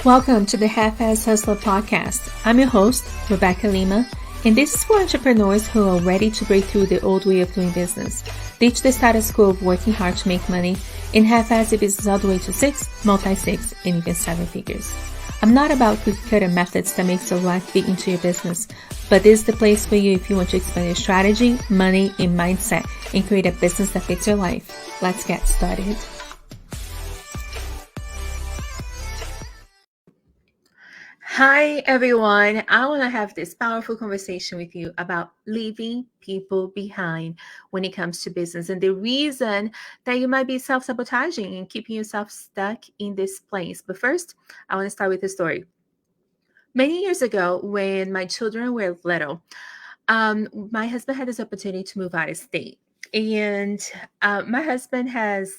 Welcome to the Half-Ass Hustler podcast. I'm your host, Rebeca Lima, and this is for entrepreneurs who are ready to break through the old way of doing business, ditch the status quo of working hard to make money, and half-ass the business all the way to 6, multi-6, and even 7 figures. I'm not about cookie-cutter methods that makes your life fit into your business, but this is the place for you if you want to expand your strategy, money, and mindset and create a business that fits your life. Let's get started. Hi, everyone. I want to have this powerful conversation with you about leaving people behind when it comes to business and the reason that you might be self-sabotaging and keeping yourself stuck in this place. But first, I want to start with a story. Many years ago, when my children were little, my husband had this opportunity to move out of state. And my husband has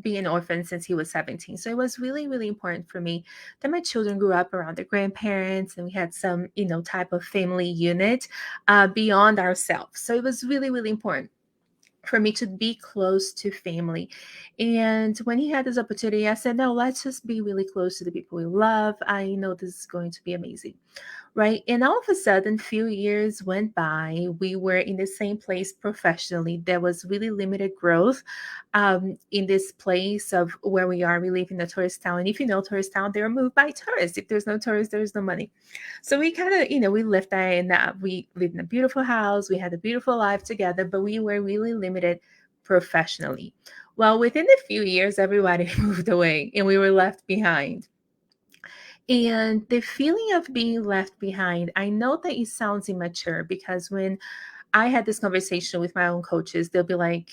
been an orphan since he was 17. So it was really, really important for me that my children grew up around their grandparents and we had some, type of family unit beyond ourselves. So it was really, really important for me to be close to family. And when he had this opportunity, I said, no, let's just be really close to the people we love. I know this is going to be amazing. Right. And all of a sudden, few years went by. We were in the same place professionally. There was really limited growth in this place of where we are. We live in a tourist town. And if you know tourist town, they're moved by tourists. If there's no tourists, there's no money. So we kind of, we lived there and we lived in a beautiful house. We had a beautiful life together, but we were really limited professionally. Well, within a few years, everybody moved away and we were left behind. And the feeling of being left behind, I know that it sounds immature because when I had this conversation with my own coaches, they'll be like,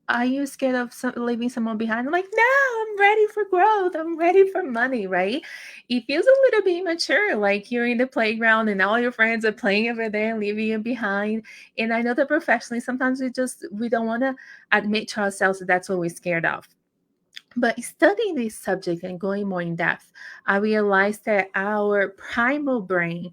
are you scared of leaving someone behind? I'm like, no, I'm ready for growth. I'm ready for money, right? It feels a little bit immature, like you're in the playground and all your friends are playing over there and leaving you behind. And I know that professionally, sometimes we don't want to admit to ourselves that that's what we're scared of. But studying this subject and going more in depth, I realized that our primal brain,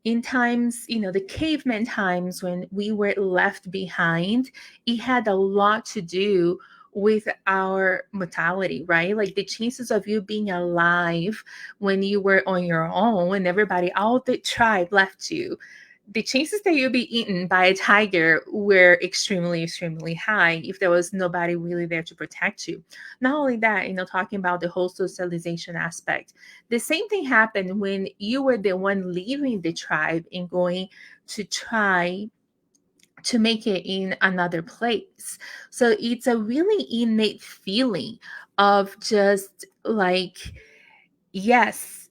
in times, the caveman times when we were left behind, it had a lot to do with our mortality, right? Like the chances of you being alive when you were on your own and everybody, all the tribe left you, the chances that you'll be eaten by a tiger were extremely, extremely high if there was nobody really there to protect you. Not only that, talking about the whole socialization aspect, the same thing happened when you were the one leaving the tribe and going to try to make it in another place. So it's a really innate feeling of just like, yes,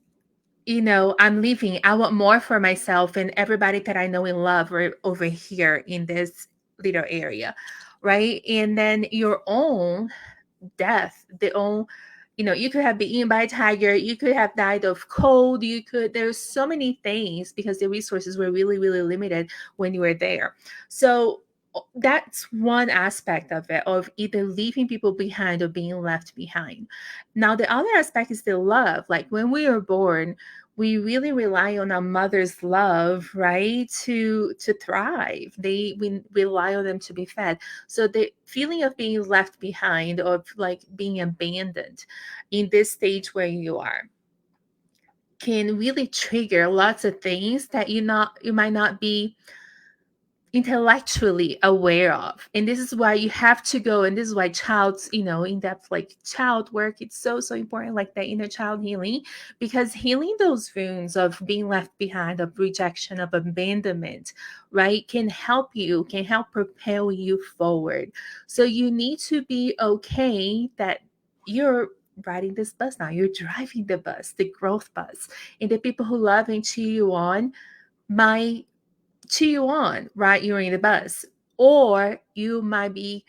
I'm leaving. I want more for myself and everybody that I know and love are over here in this little area, right? And then your own death, you could have been eaten by a tiger, you could have died of cold, there's so many things because the resources were really, really limited when you were there. So that's one aspect of it, of either leaving people behind or being left behind. Now the other aspect is the love. Like when we are born, we really rely on our mother's love, right, to thrive. We rely on them to be fed. So the feeling of being left behind, of like being abandoned in this stage where you are, can really trigger lots of things that you might not be intellectually aware of. And this is why you have to go, and this is why child's, in-depth like child work, it's so, so important, like that inner child healing, because healing those wounds of being left behind, of rejection, of abandonment, right, can help propel you forward. So you need to be okay that you're riding this bus now, you're driving the bus, the growth bus, and the people who love and cheer you on might cheer you on, right? You're in the bus, or you might be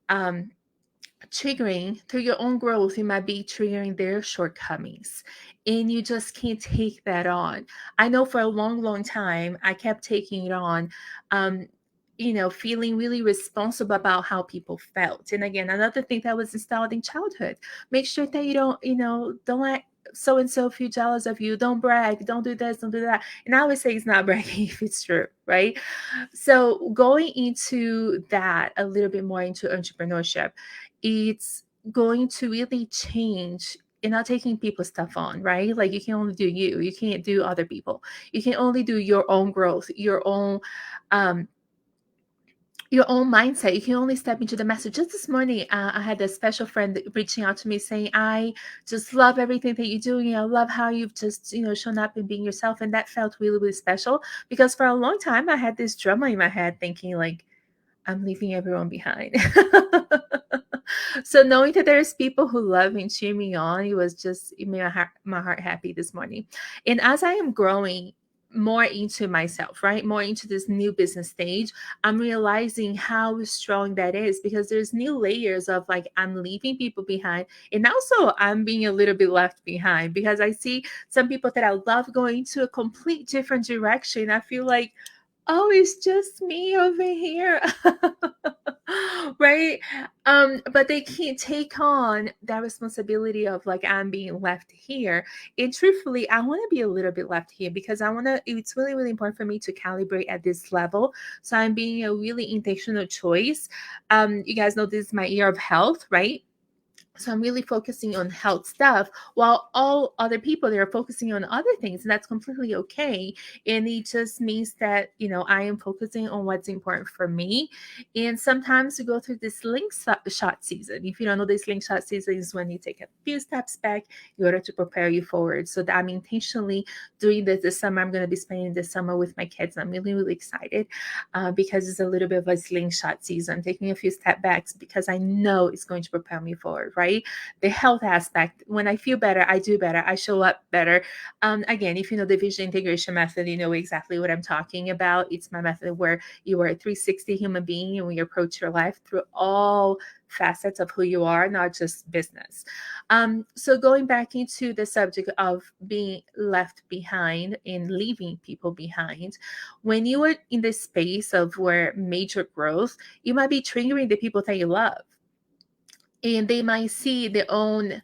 um, triggering through your own growth. You might be triggering their shortcomings, and you just can't take that on. I know for a long, long time, I kept taking it on. Feeling really responsible about how people felt. And again, another thing that was installed in childhood: make sure that you don't let so and so feel jealous of you. Don't brag. Don't do this. Don't do that. And I always say it's not bragging if it's true, right? So going into that a little bit more into entrepreneurship, it's going to really change you're not taking people's stuff on, right? Like you can only do you. You can't do other people. You can only do your own growth, um, your own mindset. You can only step into the message. Just this morning, I had a special friend reaching out to me saying, I just love everything that you're doing. I love how you've just, shown up and being yourself. And that felt really, really special because for a long time, I had this drama in my head thinking like, I'm leaving everyone behind. So knowing that there's people who love and cheer me on, it made my heart happy this morning. And as I am growing more into myself, right? More into this new business stage, I'm realizing how strong that is because there's new layers of like, I'm leaving people behind. And also I'm being a little bit left behind because I see some people that I love going to a complete different direction. I feel like, oh, it's just me over here. Right? But they can't take on that responsibility of like, I'm being left here. And truthfully, I want to be a little bit left here because it's really, really important for me to calibrate at this level. So I'm being a really intentional choice. You guys know this is my year of health, right? So I'm really focusing on health stuff while all other people, they're focusing on other things, and that's completely okay. And it just means that, I am focusing on what's important for me. And sometimes we go through this slingshot season. If you don't know, this slingshot season is when you take a few steps back in order to prepare you forward. So that I'm intentionally doing this summer. I'm going to be spending this summer with my kids. I'm really, really excited because it's a little bit of a slingshot season. I'm taking a few step backs because I know it's going to propel me forward, right? The health aspect, when I feel better, I do better, I show up better. Again, if you know the vision integration method, you know exactly what I'm talking about. It's my method where you are a 360 human being and we approach your life through all facets of who you are, not just business. So going back into the subject of being left behind and leaving people behind, when you are in this space of where major growth, you might be triggering the people that you love, and they might see their own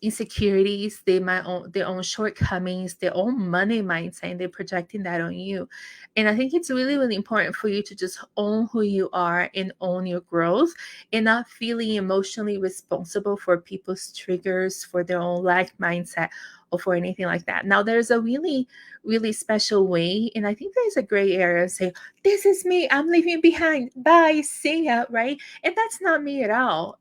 insecurities, they might own their own shortcomings, their own money mindset, and they're projecting that on you. And I think it's really, really important for you to just own who you are and own your growth and not feeling emotionally responsible for people's triggers, for their own lack mindset, or for anything like that. Now there's a really, really special way, and I think there's a gray area of say, this is me, I'm leaving behind, bye, see ya, right? And that's not me at all.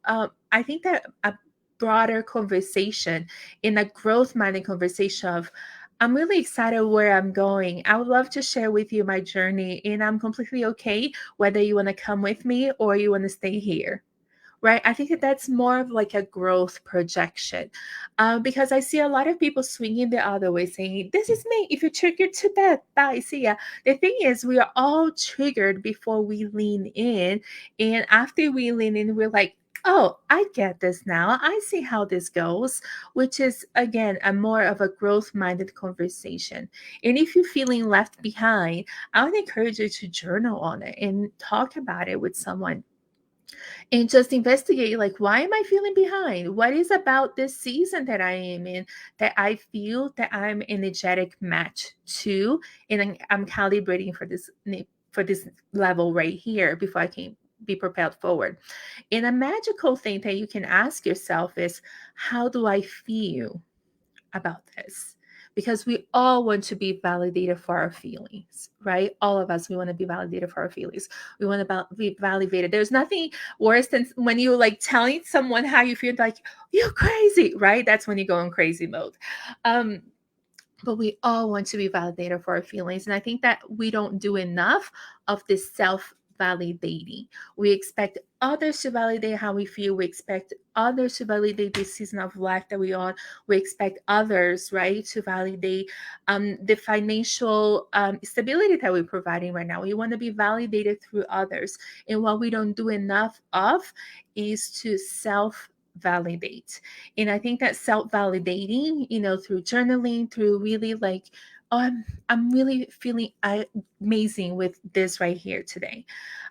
I think that a broader conversation, in a growth minded conversation of, I'm really excited where I'm going. I would love to share with you my journey, and I'm completely okay whether you want to come with me or you want to stay here. Right? I think that that's more of like a growth projection, because I see a lot of people swinging the other way, saying, "This is me. If you're triggered to that, bye, see ya." The thing is, we are all triggered before we lean in, and after we lean in, we're like, "Oh, I get this now. I see how this goes," which is again a more of a growth-minded conversation. And if you're feeling left behind, I would encourage you to journal on it and talk about it with someone and just investigate, like, why am I feeling behind? What is about this season that I am in that I feel that I'm energetic match to, and I'm calibrating for this level right here before I can be propelled forward. And a magical thing that you can ask yourself is, how do I feel about this? Because we all want to be validated for our feelings, right? All of us, we want to be validated for our feelings. We want to be validated. There's nothing worse than when you like telling someone how you feel, like, you're crazy, right? That's when you go in crazy mode. Um, but we all want to be validated for our feelings. And I think that we don't do enough of this self validating. We expect others to validate how we feel. We expect others to validate this season of life that we're on. We expect others, right, to validate the financial stability that we're providing right now. We want to be validated through others. And what we don't do enough of is to validate. And I think that self-validating, through journaling, through really like, oh, I'm really feeling amazing with this right here today.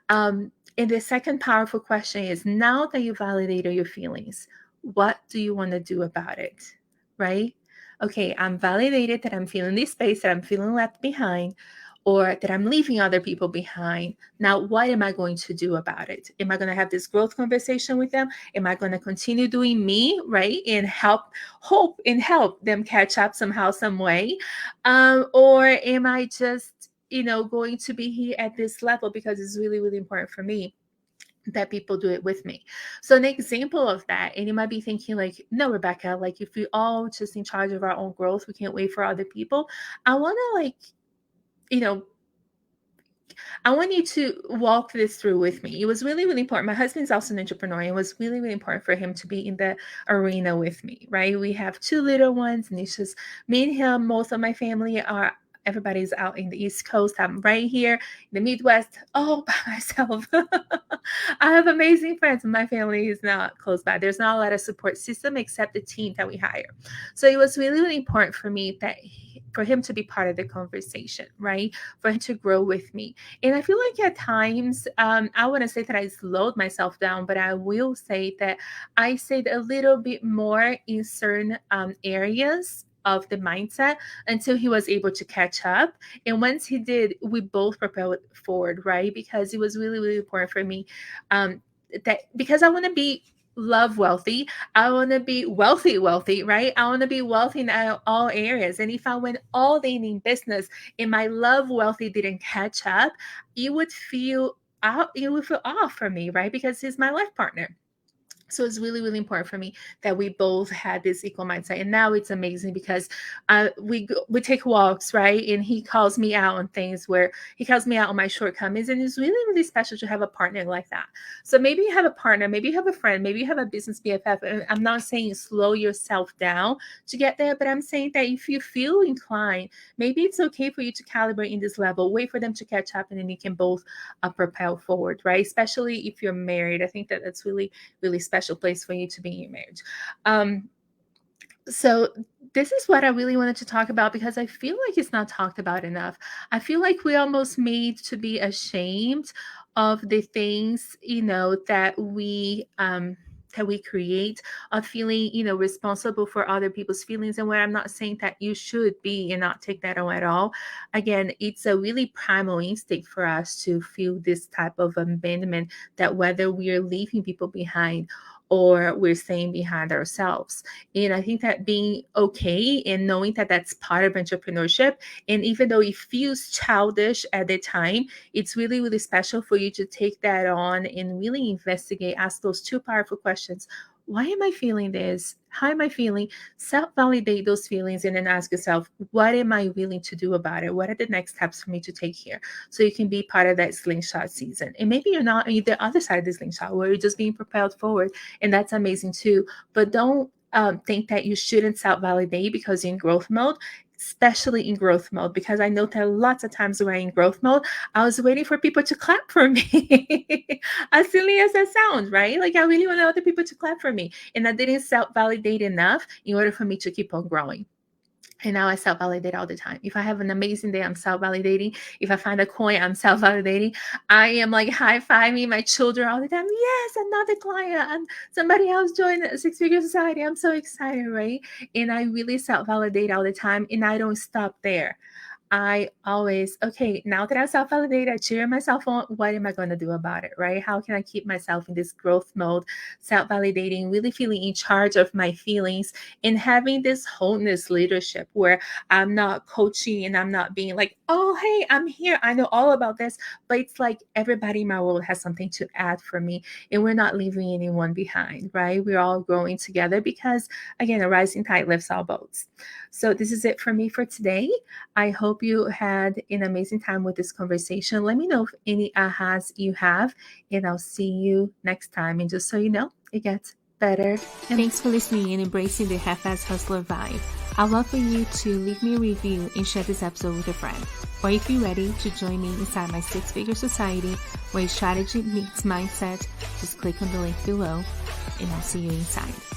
And the second powerful question is, now that you validated your feelings, what do you want to do about it? Right? Okay, I'm validated that I'm feeling this space, that I'm feeling left behind. or that I'm leaving other people behind. Now, what am I going to do about it? Am I going to have this growth conversation with them? Am I going to continue doing me, right? And hope them catch up somehow, some way? Or am I just, going to be here at this level because it's really, really important for me that people do it with me? So an example of that, and you might be thinking like, no, Rebecca, like if we all just in charge of our own growth, we can't wait for other people. I want to you know, I want you to walk this through with me. It was really, really important. My husband's also an entrepreneur. It was really, really important for him to be in the arena with me, right? We have 2 little ones, and it's just me and him. Most of my family everybody's out in the East Coast. I'm right here in the Midwest, all by myself. I have amazing friends, and my family is not close by. There's not a lot of support system except the team that we hire. So it was really, really important for me for him to be part of the conversation, right? For him to grow with me. And I feel like at times, I want to say that I slowed myself down, but I will say that I stayed a little bit more in certain areas of the mindset until he was able to catch up. And once he did, we both propelled forward, right? Because it was really, really important for me that because I want to be love wealthy. I want to be wealthy, right? I want to be wealthy in all areas. And if I went all in business and my love wealthy didn't catch up, it would feel off for me, right? Because he's my life partner. So it's really, really important for me that we both had this equal mindset. And now it's amazing because we take walks, right? And he calls me out on things where he calls me out on my shortcomings. And it's really, really special to have a partner like that. So maybe you have a partner, maybe you have a friend, maybe you have a business BFF. And I'm not saying slow yourself down to get there, but I'm saying that if you feel inclined, maybe it's okay for you to calibrate in this level, wait for them to catch up, and then you can both propel forward, right? Especially if you're married. I think that that's really, really special place for you to be in your marriage. So this is what I really wanted to talk about because I feel like it's not talked about enough. I feel like we almost made to be ashamed of the things, that we create, of feeling, responsible for other people's feelings. And where I'm not saying that you should be and not take that on at all. Again, it's a really primal instinct for us to feel this type of abandonment, that whether we are leaving people behind or we're staying behind ourselves. And I think that being okay and knowing that that's part of entrepreneurship, and even though it feels childish at the time, it's really, really special for you to take that on and really investigate, ask those 2 powerful questions. Why am I feeling this? How am I feeling? Self-validate those feelings and then ask yourself, what am I willing to do about it? What are the next steps for me to take here? So you can be part of that slingshot season. And maybe you're not on the other side of the slingshot where you're just being propelled forward. And that's amazing too. But don't think that you shouldn't self-validate because you're in growth mode, especially in growth mode, because I know that lots of times when I'm in growth mode, I was waiting for people to clap for me. As silly as that sounds, right? Like I really wanted other people to clap for me. And I didn't self-validate enough in order for me to keep on growing. And now I self-validate all the time. If I have an amazing day, I'm self-validating. If I find a coin, I'm self-validating. I am like high-fiving my children all the time. Yes, another client. And somebody else joined the 6-Figure Society. I'm so excited, right? And I really self-validate all the time. And I don't stop there. I always, okay, now that I self-validate, I cheer myself on, what am I going to do about it, right? How can I keep myself in this growth mode, self-validating, really feeling in charge of my feelings, and having this wholeness leadership where I'm not coaching and I'm not being like, oh, hey, I'm here, I know all about this, but it's like everybody in my world has something to add for me, and we're not leaving anyone behind, right? We're all growing together because, again, a rising tide lifts all boats. So this is it for me for today. I hope you had an amazing time with this conversation. Let me know if any ahas you have, and I'll see you next time. And just so you know, it gets better. Thanks for listening and embracing the half-ass hustler vibe. I'd love for you to leave me a review and share this episode with a friend. Or if you're ready to join me inside my 6-Figure Society, where strategy meets mindset, just click on the link below, and I'll see you inside.